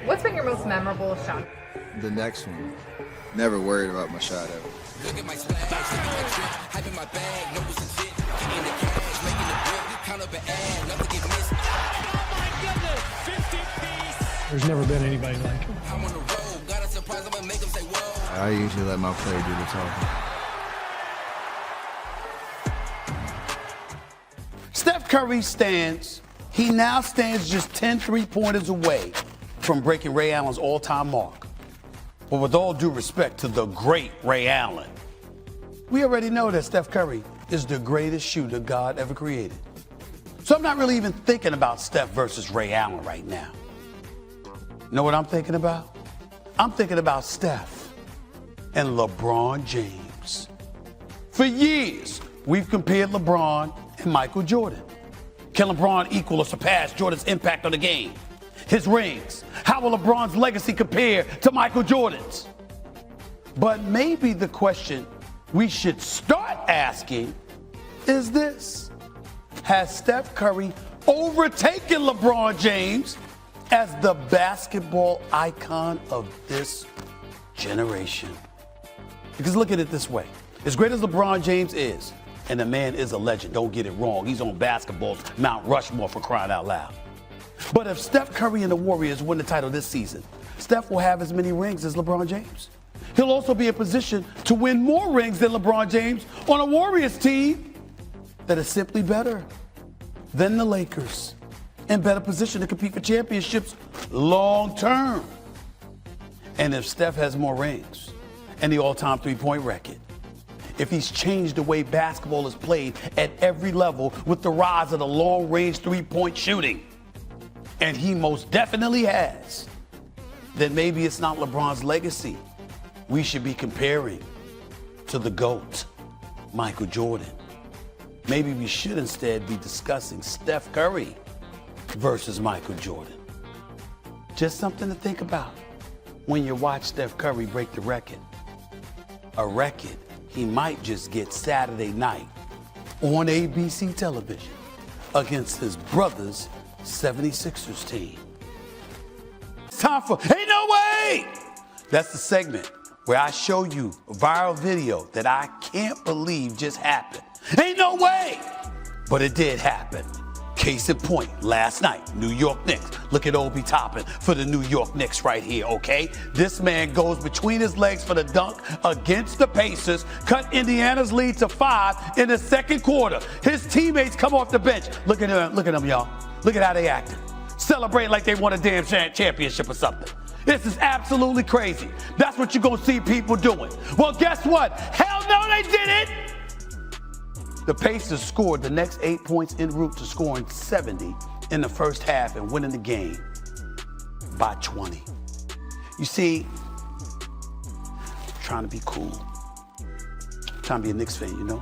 What's been your most memorable shot? The next one. Never worried about my shot ever. Look at my splash, look at my drip, hype in my bag, no it's a fit, getting the cash, making the whip, count up an ad, nothing get missed. Oh my goodness, 50-piece. There's never been anybody like him. I'm on the road, got a surprise, I'm gonna make them say whoa. I usually let my player do the talking. Steph Curry he now stands just 10 3-pointers away from breaking Ray Allen's all-time mark. But with all due respect to the great Ray Allen, we already know that Steph Curry is the greatest shooter God ever created. So I'm not really even thinking about Steph versus Ray Allen right now. You know what I'm thinking about? I'm thinking about Steph and LeBron James. For years, we've compared LeBron and Michael Jordan. Can LeBron equal or surpass Jordan's impact on the game? His rings. How will LeBron's legacy compare to Michael Jordan's? But maybe the question we should start asking is this: has Steph Curry overtaken LeBron James as the basketball icon of this generation? Because look at it this way. As great as LeBron James is, and the man is a legend, don't get it wrong, he's on basketball's Mount Rushmore, for crying out loud. But if Steph Curry and the Warriors win the title this season, Steph will have as many rings as LeBron James. He'll also be in position to win more rings than LeBron James on a Warriors team that is simply better than the Lakers, in better position to compete for championships long term. And if Steph has more rings and the all-time three-point record, if he's changed the way basketball is played at every level with the rise of the long-range three-point shooting, and he most definitely has, then maybe it's not LeBron's legacy we should be comparing to the GOAT, Michael Jordan. Maybe we should instead be discussing Steph Curry versus Michael Jordan. Just something to think about when you watch Steph Curry break the record. A record he might just get Saturday night on ABC television against his brother's 76ers team. It's time for Ain't No Way! That's the segment where I show you a viral video that I can't believe just happened. Ain't no way! But it did happen. Case in point, last night, New York Knicks. Look at Obi Toppin for the New York Knicks right here, okay? This man goes between his legs for the dunk against the Pacers, cut Indiana's lead to 5 in the second quarter. His teammates come off the bench. Look at them, y'all. Look at how they acting. Celebrating like they won a damn championship or something. This is absolutely crazy. That's what you're gonna see people doing. Well, guess what? Hell no, they didn't! The Pacers scored the next 8 points en route to scoring 70 in the first half and winning the game by 20. You see, I'm trying to be cool. I'm trying to be a Knicks fan, you know?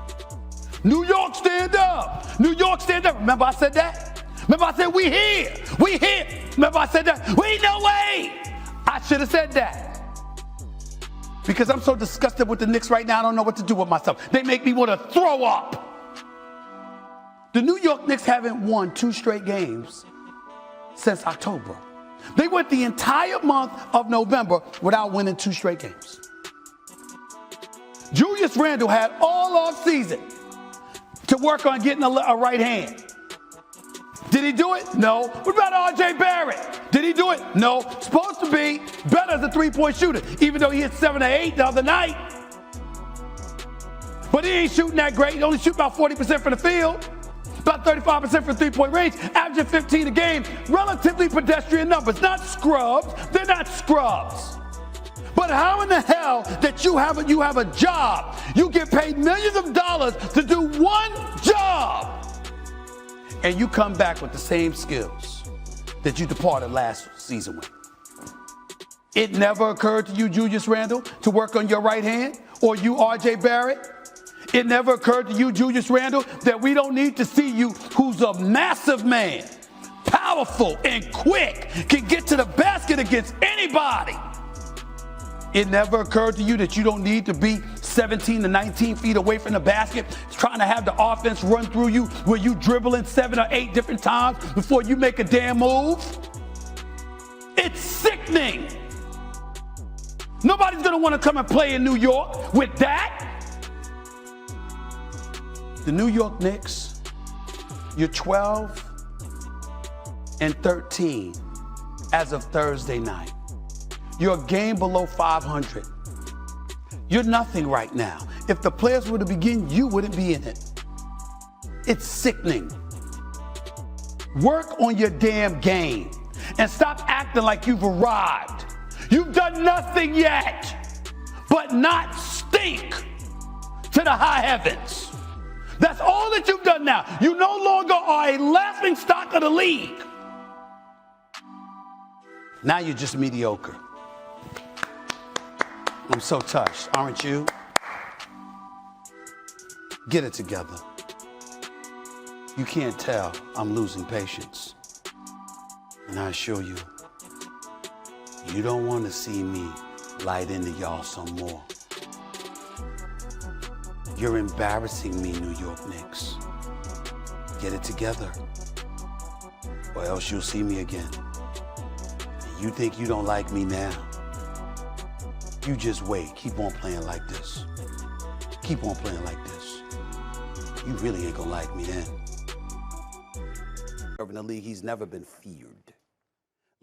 New York, stand up! New York, stand up! Remember I said that? Remember I said, we here! We here! Remember I said that? We no way! I should have said that. Because I'm so disgusted with the Knicks right now, I don't know what to do with myself. They make me want to throw up. The New York Knicks haven't won 2 straight games since October. They went the entire month of November without winning 2 straight games. Julius Randle had all off season to work on getting a right hand. Did he do it? No. What about R.J. Barrett? Did he do it? No. Supposed to be better as a three-point shooter, even though he hit 7 or 8 the other night. But he ain't shooting that great. He only shoot about 40% from the field, about 35% from three-point range, averaging 15 a game. Relatively pedestrian numbers, not scrubs. They're not scrubs. But how in the hell that you have a job? You get paid millions of dollars to do one job, and you come back with the same skills that you departed last season with. It never occurred to you, Julius Randle, to work on your right hand, or you, R.J. Barrett? It never occurred to you, Julius Randle, that we don't need to see you, who's a massive man, powerful and quick, can get to the basket against anybody. It never occurred to you that you don't need to be 17 to 19 feet away from the basket, trying to have the offense run through you where you dribbling 7 or 8 different times before you make a damn move? It's sick sickening. Nobody's gonna want to come and play in New York with that. The New York Knicks, you're 12-13 as of Thursday night. You're a game below 500. You're nothing right now. If the players were to begin, you wouldn't be in it. It's sickening. Work on your damn game and stop acting like you've arrived. You've done nothing yet but not stink to the high heavens. That's all that you've done now. You no longer are a laughing stock of the league. Now you're just mediocre. I'm so touched, aren't you? Get it together. You can't tell I'm losing patience. And I assure you, you don't want to see me light into y'all some more. You're embarrassing me, New York Knicks. Get it together, or else you'll see me again. And you think you don't like me now? You just wait. Keep on playing like this. Keep on playing like this. You really ain't gonna like me then. In the league, he's never been feared.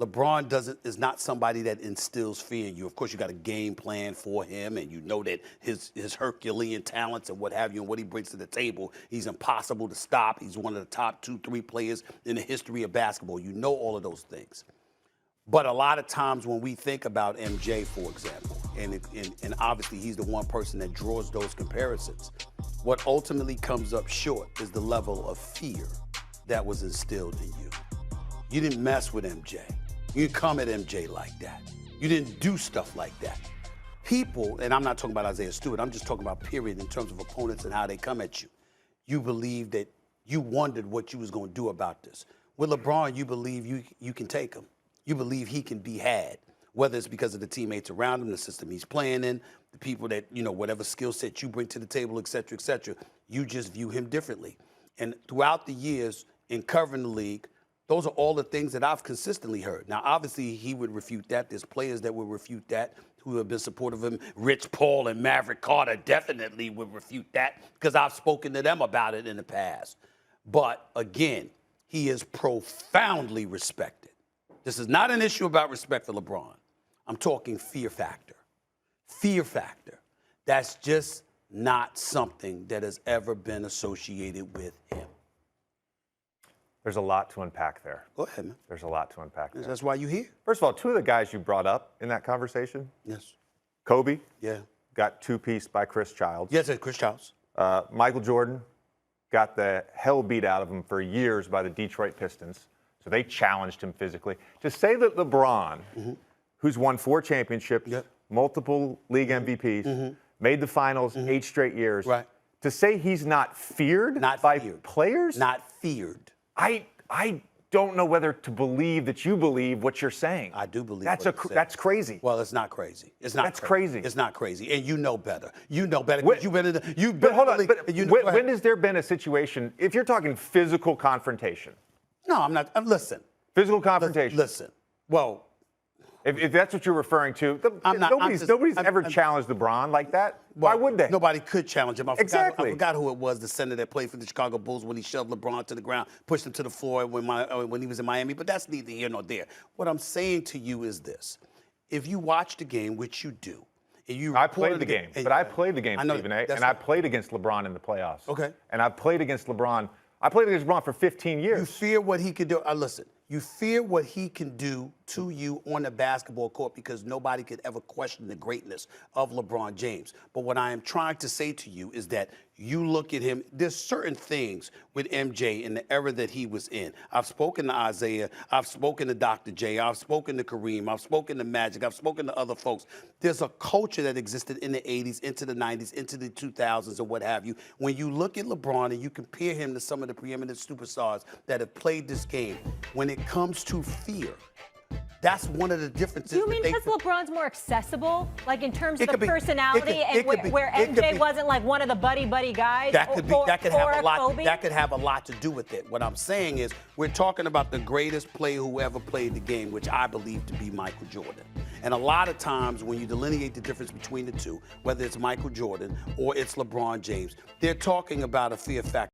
LeBron is not somebody that instills fear in you. Of course, you got a game plan for him, and you know that his Herculean talents and what have you, and what he brings to the table, he's impossible to stop. He's one of the top 2-3 players in the history of basketball. You know all of those things. But a lot of times when we think about MJ, for example, and obviously he's the one person that draws those comparisons, what ultimately comes up short is the level of fear that was instilled in you. You didn't mess with MJ. You didn't come at MJ like that. You didn't do stuff like that. People, and I'm not talking about Isaiah Stewart, I'm just talking about period in terms of opponents and how they come at you. You believe that you wondered what you was going to do about this. With LeBron, you believe you can take him. You believe he can be had, whether it's because of the teammates around him, the system he's playing in, the people that, you know, whatever skill set you bring to the table, et cetera, et cetera. You just view him differently. And throughout the years in covering the league, those are all the things that I've consistently heard. Now, obviously, he would refute that. There's players that would refute that who have been supportive of him. Rich Paul and Maverick Carter definitely would refute that because I've spoken to them about it in the past. But again, he is profoundly respected. This is not an issue about respect for LeBron. I'm talking fear factor. Fear factor. That's just not something that has ever been associated with him. There's a lot to unpack there. Go ahead, man. There's a lot to unpack there. That's why you're here. First of all, two of the guys you brought up in that conversation. Yes. Kobe. Yeah. Got two-pieced by Chris Childs. Yes, it's Chris Childs. Michael Jordan got the hell beat out of him for years by the Detroit Pistons. So they challenged him physically. To say that LeBron, who's won 4 championships, multiple league MVPs, made the finals 8 straight years, right. To say he's not feared by players? Not feared. I don't know whether to believe that you believe what you're saying. I do believe that's crazy. Well, it's not crazy. It's not. That's crazy. It's not crazy, and you know better. You know better. But hold on. When has there been a situation? If you're talking physical confrontation? No, I'm not. Listen. Physical confrontation. Listen. Well, if that's what you're referring to, nobody's ever challenged LeBron like that. Why would they? Nobody could challenge him. I forgot who it was, the center that played for the Chicago Bulls when he shoved LeBron to the ground, pushed him to the floor when he was in Miami. But that's neither here nor there. What I'm saying to you is this. If you watch the game, which you do, and I played the game, but I played the game, Stephen A., and I played against LeBron in the playoffs. Okay. And I've played against LeBron. I played against LeBron for 15 years. You fear what he could do. Listen, you fear what he can do to you on the basketball court because nobody could ever question the greatness of LeBron James. But what I am trying to say to you is that you look at him, there's certain things with MJ in the era that he was in. I've spoken to Isaiah, I've spoken to Dr. J, I've spoken to Kareem, I've spoken to Magic, I've spoken to other folks. There's a culture that existed in the 80s, into the 90s, into the 2000s, or what have you. When you look at LeBron and you compare him to some of the preeminent superstars that have played this game, when it comes to fear, That's one of the differences. Do you mean because LeBron's more accessible, like in terms of the personality, where MJ wasn't like one of the buddy guys? That could have a lot. Kobe? That could have a lot to do with it. What I'm saying is, we're talking about the greatest player who ever played the game, which I believe to be Michael Jordan. And a lot of times, when you delineate the difference between the two, whether it's Michael Jordan or it's LeBron James, they're talking about a fear factor.